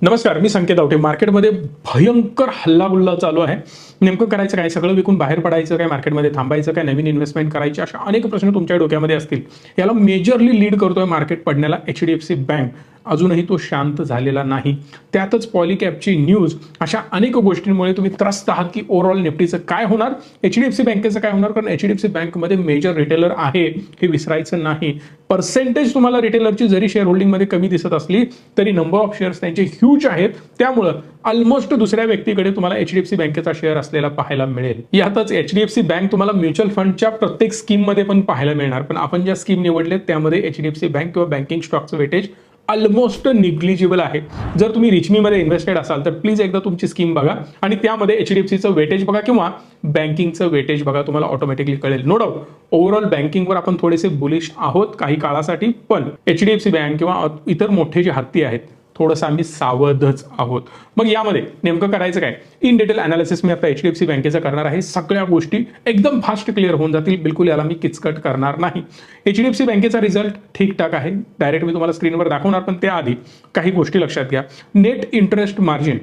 नमस्कार, मी संकेत आवटे. मार्केटमध्ये भयंकर हल्लागुल्ला चालू आहे. नेमकं करायचं काय? सगळं विकून बाहेर पडायचं काय? मार्केटमध्ये थांबायचं काय? नवीन इन्व्हेस्टमेंट करायची? अशा अनेक प्रश्न तुमच्या डोक्यामध्ये असतील. याला मेजरली लीड करतोय मार्केट पडण्याला HDFC बँक. अजूनही तो शांत झालेला नाही. त्यातच पॉलिकॅपची न्यूज, अशा अनेक गोष्टींमुळे तुम्ही त्रस्त आहात की ओव्हरऑल निफ्टीचं काय होणार, HDFC बँकेचं काय होणार. कारण HDFC बँकमध्ये मेजर रिटेलर आहे हे विसरायचं नाही. पर्सेंटेज तुम्हाला रिटेलरची जरी शेअर होल्डिंगमध्ये कमी दिसत असली तरी नंबर ऑफ शेअर्स त्यांचे ह्यूज आहेत. त्यामुळं ऑलमोस्ट दुसऱ्या व्यक्तीकडे तुम्हाला HDFC बँकेचा शेअर असलेला पाहायला मिळेल. यातच HDFC बँक तुम्हाला म्युच्युअल फंडच्या प्रत्येक स्कीममध्ये पण पाहायला मिळणार. पण आपण ज्या स्कीम निवडले त्यामध्ये HDFC बँक किंवा बँकिंग स्टॉकचं वेटेज ऑलमोस्ट निग्लिजिबल आहे. जर तुम्ही रिचमीमध्ये इन्व्हेस्टेड असाल तर प्लीज एकदा तुमची स्कीम बघा आणि त्यामध्ये HDFCचं वेटेज बघा किंवा बँकिंगचं वेटेज बघा, तुम्हाला ऑटोमॅटिकली कळेल. नो डाऊट ओव्हरऑल बँकिंगवर आपण थोडेसे बुलिश आहोत काही काळासाठी, पण HDFC बँक किंवा इतर मोठे जे हत्ती आहेत थोडंसं आम्ही सावधच आहोत. मग यामध्ये नेमकं करायचं काय? इन डिटेल अनालिसिस मी आता HDFC बँकेचं करणार आहे. सगळ्या गोष्टी एकदम फास्ट क्लिअर होऊन जातील. बिलकुल याला मी किचकट करणार नाही. HDFC बँकेचा रिझल्ट ठीकठाक आहे. डायरेक्ट मी तुम्हाला स्क्रीनवर दाखवणार, पण त्याआधी काही गोष्टी लक्षात घ्या. नेट इंटरेस्ट मार्जिन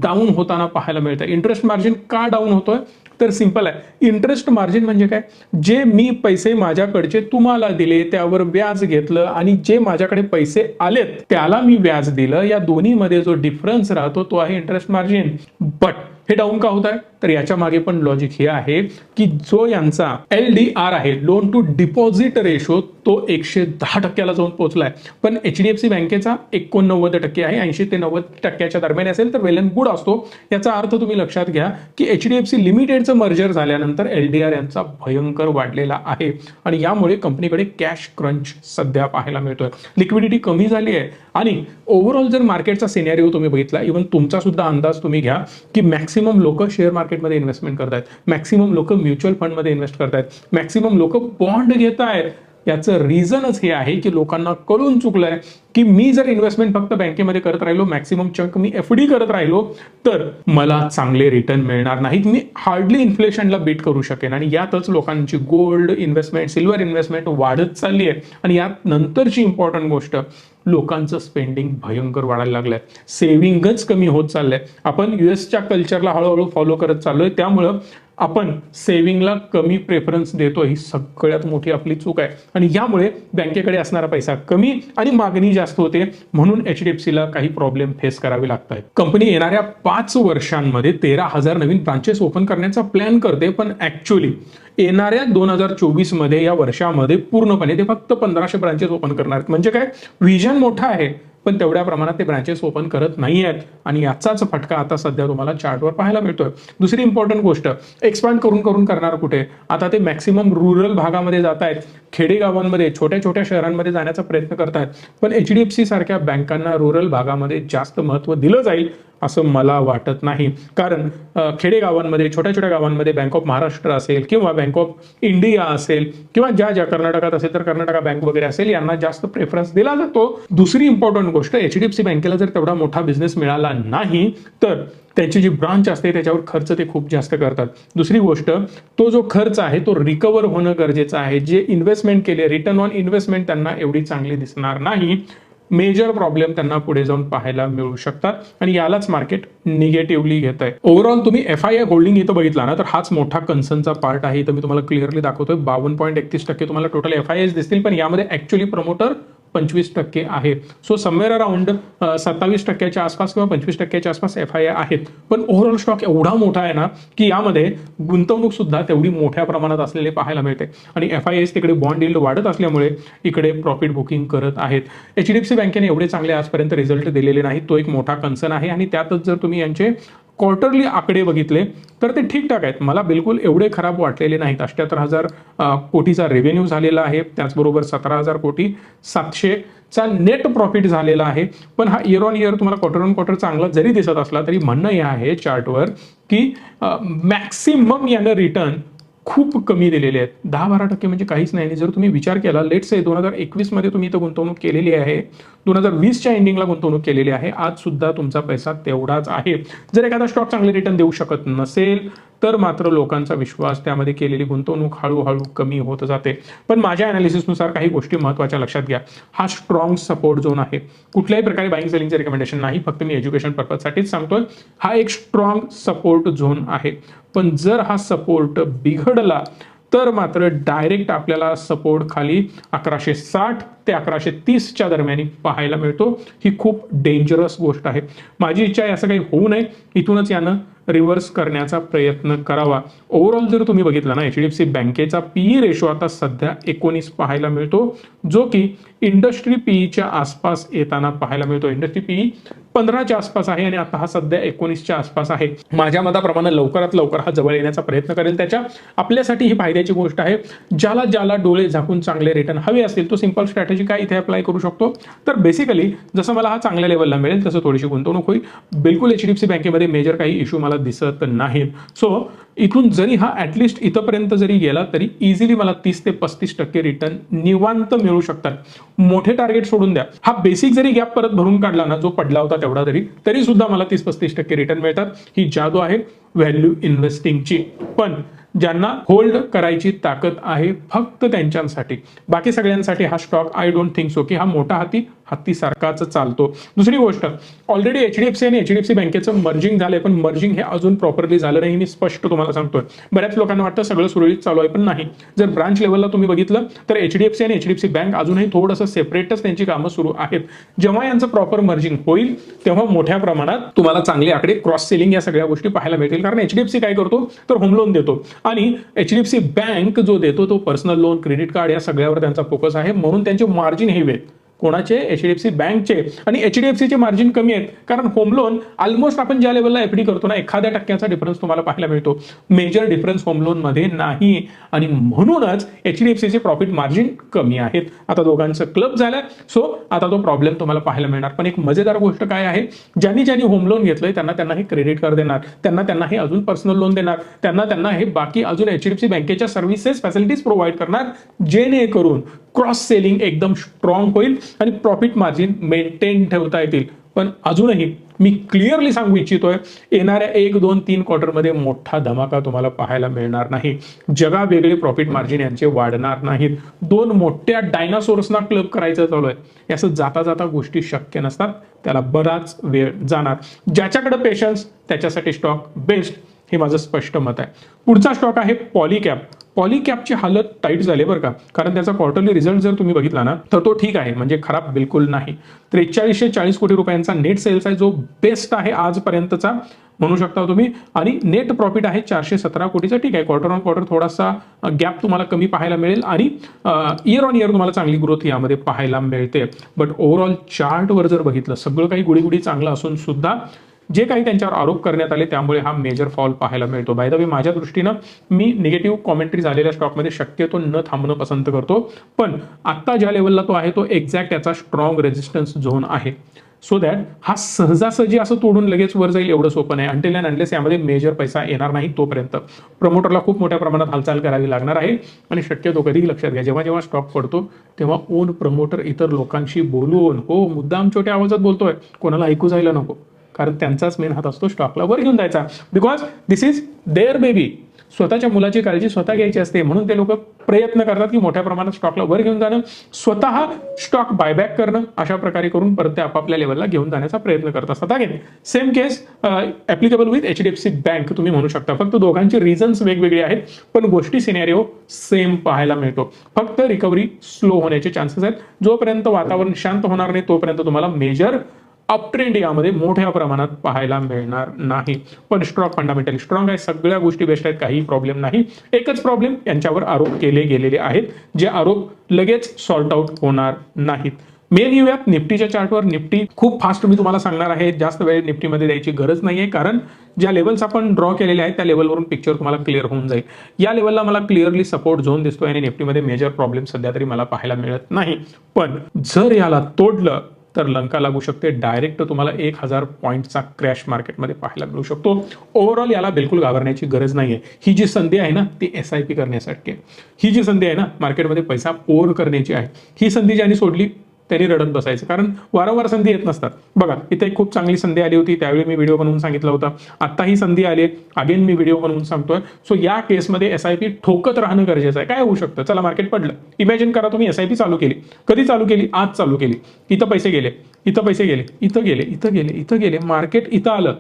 डाऊन होताना पाहायला मिळतं. इंटरेस्ट मार्जिन का डाऊन होतोय? तर सिंपल आहे. इंटरेस्ट मार्जिन म्हणजे काय? जे मी पैसे माझ्याकडचे तुम्हाला दिले त्यावर व्याज घेतलं आणि जे माझ्याकडे पैसे आलेत त्याला मी व्याज दिलं, या दोन्हीमध्ये जो डिफरन्स राहतो तो आहे इंटरेस्ट मार्जिन. बट हे डाऊन का होत आहे? तर याच्या मागे पण लॉजिक हे आहे की जो यांचा LDR आहे, लोन टू डिपॉझिट रेशो, तो 110% जाऊन पोहोचलाय. पण HDFC बँकेचा 89% आहे. 80 ते 90% दरम्यान असेल तर वेल अँड गुड असतो. याचा अर्थ तुम्ही लक्षात घ्या की HDFC लिमिटेडचं मर्जर झाल्यानंतर LDR यांचा भयंकर वाढलेला आहे आणि यामुळे कंपनीकडे कॅश क्रंच सध्या पाहायला मिळतोय. लिक्विडिटी कमी झाली आहे आणि ओव्हरऑल जर मार्केटचा सिनेरिओ तुम्ही बघितला, इव्हन तुमचा सुद्धा अंदाज तुम्ही घ्या की मॅक्सिमम लोक शेअर मार्केटमध्ये इन्व्हेस्टमेंट करतायत, मॅक्सिमम लोक म्युच्युअल फंडमध्ये इन्व्हेस्ट करतायत, मॅक्सिमम लोक बॉन्ड घेत आहेत. याचं रिझनच हे आहे की लोकांना कळून चुकलंय की मी जर इन्व्हेस्टमेंट फक्त बँकेमध्ये करत राहिलो, मॅक्सिमम चंक मी FD करत राहिलो तर मला चांगले रिटर्न मिळणार नाहीत. मी हार्डली इन्फ्लेशनला बीट करू शकेन. आणि यातच लोकांची गोल्ड इन्व्हेस्टमेंट, सिल्वर इन्व्हेस्टमेंट वाढत चालली आहे. आणि यात नंतरची इम्पॉर्टंट गोष्ट, लोकांचं स्पेंडिंग भयंकर वाढायला लागलंय, सेव्हिंगच कमी होत चाललंय. आपण USच्या कल्चरला हळूहळू फॉलो करत चाललोय, त्यामुळं आपण सेव्हिंगला कमी प्रेफरन्स देतो. ही सगळ्यात मोठी आपली चूक आहे आणि यामुळे बँकेकडे असणारा पैसा कमी आणि मागणी जास्त होते. म्हणून HDFCला काही प्रॉब्लेम फेस करावे लागतात. कंपनी येणाऱ्या 5 वर्षांमध्ये 13,000 नवीन ब्रांचेस ओपन करण्याचा प्लॅन करते, पण ऍक्च्युअली येणाऱ्या 2024 मध्ये या वर्षामध्ये पूर्णपणे ते फक्त 1500 ब्रांचेस ओपन करणार आहेत. म्हणजे काय? व्हिजन मोठा आहे पण तेवढ्या प्रमाणात ते ब्रांचेस ओपन करत नाही आहेत आणि याचाच फटका आता सध्या तुम्हाला चार्टवर पाहायला मिळतोय. दुसरी इम्पॉर्टंट गोष्ट, एक्सपांड करून करणार कुठे? आता ते मॅक्सिमम रुरल भागामध्ये जात आहेत, खेडेगावांमध्ये, छोट्या छोट्या शहरांमध्ये जाण्याचा प्रयत्न करतायत. पण HDFC सारख्या बँकांना रुरल भागामध्ये जास्त महत्त्व दिलं जाईल असं मला वाटत नाही. कारण खेडेगावांमध्ये, छोट्या छोट्या गावांमध्ये बँक ऑफ महाराष्ट्र असेल किंवा बँक ऑफ इंडिया असेल किंवा ज्या कर्नाटकात असेल तर कर्नाटका बँक वगैरे असेल, यांना जास्त प्रेफरन्स दिला जातो. दुसरी इम्पॉर्टंट गोष्ट, HDFC बँकेला जर तेवढा मोठा बिझनेस मिळाला नाही तर त्यांची जी ब्रांच असते त्याच्यावर खर्च ते खूप जास्त करतात. दुसरी गोष्ट, तो जो खर्च आहे तो रिकवर होणं गरजेचं आहे. जे इन्व्हेस्टमेंट केले, रिटर्न ऑन इन्व्हेस्टमेंट त्यांना एवढी चांगली दिसणार नाही. मेजर प्रॉब्लेम त्यांना पुढे जाऊन पाहायला मिळू शकतात आणि यालाच मार्केट निगेटिव्हली घेत आहे. ओव्हरऑल तुम्ही FII होल्डिंग इथं बघितला ना तर हाच मोठा कन्सर्नचा पार्ट आहे. इथं मी तुम्हाला क्लिअरली दाखवतोय. 52.31% तुम्हाला टोटल FIIs दिसतील, पण यामध्ये ऍक्च्युअली प्रमोटर 25% आहे. सो समवेअर अराउंड 27% आसपास किंवा 25% आसपास FII आहेत. पण ओव्हरऑल स्टॉक एवढा मोठा आहे ना की यामध्ये गुंतवणूक सुद्धा तेवढी मोठ्या प्रमाणात असलेले पाहायला मिळते आणि FIIs तिकडे बॉन्ड यील्ड वाढत असल्यामुळे इकडे प्रॉफिट बुकिंग करत आहेत. HDFC बँकेने एवढे चांगले आजपर्यंत रिझल्ट दिलेले नाहीत, तो एक मोठा कन्सर्न आहे. आणि त्यातच जर तुम्ही यांचे क्वार्टरली आकडे बघितले तर ते ठीकठाक आहेत, मला बिलकुल एवढे खराब वाटलेले नाहीत. 78,000 कोटीचा रेव्हेन्यू झालेला आहे, त्याचबरोबर 17,000 कोटी 700चा नेट प्रॉफिट झालेला आहे. पण हा इयर ऑन इयर तुम्हाला क्वार्टर ऑन क्वार्टर चांगला जरी दिसत असला तरी म्हणणं हे आहे चार्टवर की मॅक्सिमम यानं रिटर्न खूप कमी दिलेले आहेत. 10-12% म्हणजे काहीच नाही. आणि जर तुम्ही विचार केला, लेट्स से 2021 मध्ये तुम्ही इथं गुंतवणूक केलेली आहे, 2020च्या एंडिंगला गुंतवणूक केलेली आहे, आज सुद्धा तुमचा पैसा तेवढाच आहे. जर एखादा स्टॉक चांगले रिटर्न देऊ शकत नसेल तर मात्र लोकांचा विश्वास त्यामध्ये केलेली गुंतवणूक हळूहळू कमी होत जाते. पण माझ्या अनालिसिसनुसार काही गोष्टी महत्त्वाच्या लक्षात घ्या. हा स्ट्रॉंग सपोर्ट झोन आहे. कुठल्याही प्रकारे बाईंग सेलिंगचे रिकमेंडेशन नाही, फक्त मी एज्युकेशन पर्पजसाठीच सांगतोय. हा एक स्ट्रॉंग सपोर्ट झोन आहे. पण जर हा सपोर्ट बिघडला तर मात्र डायरेक्ट आपल्याला सपोर्ट खाली 1160 ते 1130च्या दरम्यान पाहायला मिळतो. ही खूप डेंजरस गोष्ट आहे. माझी इच्छा आहे असं काही होऊ नये. इथूनच यानं रिव्हर्स करण्याचा प्रयत्न करावा. ओव्हरऑल जर तुम्ही बघितलं ना, एचडीएफसी बँकेचा पीई रेशो आता सध्या 19 पाहायला मिळतो, जो की इंडस्ट्री पीईच्या आसपास येताना पाहायला मिळतो. इंडस्ट्री पीई 15च्या आसपास आहे आणि आता हा सध्या 19च्या आसपास आहे. माझ्या मताप्रमाणे लवकरात लवकर हा जवळ येण्याचा प्रयत्न करेल. त्याच्या आपल्यासाठी ही फायद्याची गोष्ट आहे. ज्याला डोळे झाकून चांगले रिटर्न हवे असतील तो सिंपल स्ट्रॅटेजी काय इथे अप्लाय करू शकतो. तर बेसिकली जसं मला हा चांगल्या लेवलला मिळेल तसं थोडीशी गुंतवणूक होईल. बिलकुल एचडीएफसी बँकेमध्ये मेजर काही इश्यू मला दिसत नाहीत. सो इथून जरी हा ऍटलिस्ट इथपर्यंत जरी गेला तरी इझिली मला 30 ते 35% रिटर्न निवांत मिळू शकतात. मोठे टार्गेट सोडून द्या. हा बेसिक जरी गॅप परत भरून काढला ना, जो पडला होता तेवढा तरी सुद्धा मला 30-35% रिटर्न मिळतात. ही जादू आहे व्हॅल्यू इन्व्हेस्टिंगची. पण ज्यांना होल्ड करायची ताकद आहे फक्त त्यांच्यासाठी, बाकी सगळ्यांसाठी हा stock I don't think so की हा मोठा हत्तीसारखाच चालतो. दुसरी गोष्ट, ऑलरेडी एचडीएफसी आणि एचडीएफसी बँकेचं मर्जिंग झालंय, पण मर्जिंग हे अजून प्रॉपरली झालं नाही. मी स्पष्ट तुम्हाला सांगतोय. बऱ्याच लोकांना वाटतं सगळं सुरळीत चालू आहे, पण नाही. जर ब्रांच लेवलला तुम्ही बघितलं तर एचडीएफसी आणि एचडीएफसी बँक अजूनही थोडंसं सेपरेटच त्यांची कामं सुरू आहेत. जेव्हा यांचं प्रॉपर मर्जिंग होईल तेव्हा मोठ्या प्रमाणात तुम्हाला चांगले आकडे, क्रॉस सेलिंग या सगळ्या गोष्टी पाहायला मिळतील. कारण एचडीएफसी काय करतो तर होम लोन देतो आणि एचडीएफसी बँक जो देतो तो पर्सनल लोन, क्रेडिट कार्ड या सगळ्यावर त्यांचा फोकस आहे. म्हणून त्यांचे मार्जिन हेवी आहेत. कोणाचे? एचडीएफसी बँकचे. आणि एचडीएफसीचे मार्जिन कमी आहेत कारण होम लोन ऑलमोस्ट आपण ज्या लेवलला एफडी करतो ना, 1% डिफरन्स तुम्हाला पाहायला मिळतो. मेजर डिफरन्स होम लोन मध्ये नाही आणि म्हणूनच एचडीएफसीचे प्रॉफिट मार्जिन कमी आहेत. आता दोघांचं क्लब झालंय, सो आता तो प्रॉब्लेम तुम्हाला पाहायला मिळणार. पण एक मजेदार गोष्ट काय आहे, ज्यांनी होम लोन घेतलंय त्यांना हे क्रेडिट कार्ड देणार, त्यांना हे अजून पर्सनल लोन देणार, त्यांना हे बाकी अजून एचडीएफसी बँकेच्या सर्व्हिसेस फॅसिलिटीज प्रोव्हाइड करणार, जेणेकरून क्रॉस सेलिंग एकदम स्ट्रॉंग होईल आणि प्रॉफिट मार्जिन मेंटेन ठेवता येतील. पण अजूनही मी क्लिअरली सांगू इच्छितोय, येणाऱ्या 1, 2, 3 क्वार्टरमध्ये मोठा धमाका तुम्हाला पाहायला मिळणार नाही. जगा वेगळे प्रॉफिट मार्जिन यांचे वाढणार नाहीत. 2 मोठ्या डायनासोर्सना क्लब करायचं चालू आहे. असं जाता जाता गोष्टी शक्य नसतात, त्याला बराच वेळ जाणार. ज्याच्याकडे पेशन्स त्याच्यासाठी स्टॉक बेस्ट, हे माझं स्पष्ट मत आहे. पुढचा स्टॉक आहे पॉलीकॅप. पॉलीकॅपची हालत टाईट झाली बरं का, कारण त्याचा क्वार्टरली रिझल्ट जर तुम्ही बघितला ना तर तो ठीक आहे, म्हणजे खराब बिलकुल नाही. 4340 कोटी रुपयांचा नेट सेल्स आहे, जो बेस्ट आहे आजपर्यंतचा म्हणू शकता तुम्ही. आणि नेट प्रॉफिट आहे 417 कोटीचा. ठीक आहे, क्वार्टर ऑन क्वार्टर थोडासा गॅप तुम्हाला कमी पाहायला मिळेल आणि इयर ऑन इयर तुम्हाला चांगली ग्रोथ यामध्ये पाहायला मिळते. बट ओव्हरऑल चार्टवर जर बघितलं, सगळं काही गुडी चांगलं असून सुद्धा जे काही त्यांच्यावर आरोप करण्यात आले त्यामुळे हा मेजर फॉल पाहायला मिळतो. बाय द वे, माझ्या दृष्टीनं मी निगेटिव्ह कॉमेंट्री झालेल्या स्टॉकमध्ये शक्यतो न थांबणं पसंत करतो. पण आता ज्या लेवलला तो आहे तो एक्झॅक्ट याचा स्ट्रॉंग रेजिस्टन्स झोन आहे. सो दॅट हा सहजासहजी असं तोडून लगेच वर जाईल एवढं सोपं नाही. अनटिल अँड अनलेस यामध्ये मेजर पैसा येणार नाही तोपर्यंत प्रमोटरला खूप मोठ्या प्रमाणात हालचाल करावी लागणार आहे. आणि शक्यतो कधीही लक्षात घ्या, जेव्हा स्टॉक पडतो तेव्हा ओन प्रमोटर इतर लोकांशी बोलून, हो मुद्दाम छोट्या आवाजात बोलतोय, कोणाला ऐकू जायला नको, कारण त्यांचाच मेन हात असतो स्टॉकला वर घेऊन जायचा. Because this is their baby. स्वतःच्या मुलाची काळजी स्वतः घ्यायची असते, म्हणून ते लोक प्रयत्न करतात की मोठ्या प्रमाणात स्टॉकला वर घेऊन जाणं, स्वतः स्टॉक बायबॅक करणं, अशा प्रकारे करून परत ते आपापल्या लेवलला घेऊन जाण्याचा प्रयत्न करत असतात. Again same case applicable with HDFC bank तुम्ही म्हणू शकता. फक्त दोघांचे रिझन्स वेगवेगळे आहेत, पण गोष्टी सिनेरिओ सेम पाहायला मिळतो. फक्त रिकव्हरी स्लो होण्याचे चान्सेस आहेत. जोपर्यंत वातावरण शांत होणार नाही तोपर्यंत तुम्हाला मेजर अपट्रेंड यामध्ये मोठ्या प्रमाणात पाहायला मिळणार नाही. पण स्टॉक फंडामेंटली स्ट्रॉंग आहे, सगळ्या गोष्टी बेस्ट आहेत, काही प्रॉब्लेम नाही. एकच प्रॉब्लेम, यांच्यावर आरोप केले गेलेले आहेत, जे आरोप लगेच सॉर्ट आउट होणार नाहीत. मेन येऊयात निफ्टीच्या चार्टवर. निफ्टी खूप फास्ट मी तुम्हाला सांगणार आहे, जास्त वेळ निफ्टीमध्ये द्यायची गरज नाहीये, कारण ज्या लेवल्स आपण ड्रॉ केलेले आहेत त्या लेवलवरून पिक्चर तुम्हाला क्लिअर होऊन जाईल. या लेवलला मला क्लिअरली सपोर्ट झोन दिसतोय आणि निफ्टीमध्ये मेजर प्रॉब्लेम सध्या तरी मला पाहायला मिळत नाही. पण जर याला तोडलं तर लंका लागू शकते. डायरेक्ट तुम्हाला 1000 पॉईंटचा क्रॅश मार्केटमध्ये पाहायला मिळू शकतो. ओव्हरऑल याला बिलकुल घाबरण्याची गरज नाहीये. ही जी संधी आहे ना ती SIP करण्यासाठी आहे. ही जी संधी आहे ना मार्केटमध्ये पैसा पोर करण्याची आहे. ही संधी ज्यांनी सोडली त्यांनी रडत बसायचं, कारण वारंवार संधी येत नसतात. बघा, इथे एक खूप चांगली संधी आली होती, त्यावेळी मी व्हिडिओ बनवून सांगितलं होतं. आता ही संधी आली, अगेन मी व्हिडिओ बनवून सांगतोय. सो या केसमध्ये SIP ठोकत राहणं गरजेचं आहे. काय होऊ शकतं, चला मार्केट पडलं, इमॅजिन करा तुम्ही SIP चालू केली. कधी चालू केली? आज चालू केली. इथं पैसे गेले, इथं पैसे गेले, इथं गेले, इथं गेले, इथं गेले, मार्केट इथं आलं.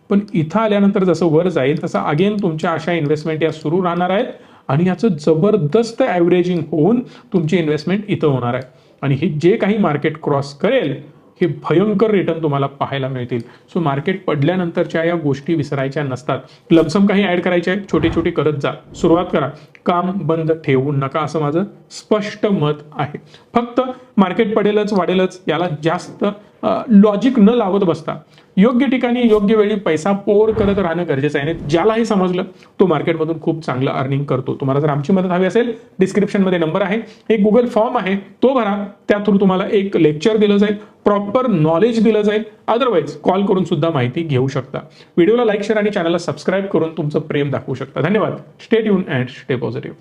पण इथं आल्यानंतर जसं वर जाईल तसं अगेन तुमच्या अशा इन्व्हेस्टमेंट या सुरू राहणार आहेत आणि याचं जबरदस्त ॲव्हरेजिंग होऊन तुमची इन्व्हेस्टमेंट इथं होणार आहे. आणि हे जे काही मार्केट क्रॉस करेल हे भयंकर रिटर्न तुम्हाला पाहायला मिळतील. सो मार्केट पडल्यानंतरच्या या गोष्टी विसरायच्या नसतात. लमसम काही ऍड करायचे आहे, छोटी छोटी करत जा, सुरुवात करा, काम बंद ठेवू नका, असं माझं स्पष्ट मत आहे. फक्त मार्केट पडेलच वाढेलच याला जास्त लॉजिक न लावत बसता योग्य ठिकाणी योग्य वेळी पैसा पोर करत राहणं गरजेचं आहे. ज्याला हे समजलं तो मार्केटमधून खूप चांगलं अर्निंग करतो. तुम्हाला जर आमची मदत हवी असेल, डिस्क्रिप्शनमध्ये नंबर आहे, एक गुगल फॉर्म आहे, तो भरा. त्या थ्रू तुम्हाला एक लेक्चर दिलं जाईल, प्रॉपर नॉलेज दिलं जाईल. अदरवाईज कॉल करून सुद्धा माहिती घेऊ शकता. व्हिडिओला लाईक, शेअर आणि चॅनलला सबस्क्राईब करून तुमचं प्रेम दाखवू शकता. धन्यवाद. Stay tune and stay positive.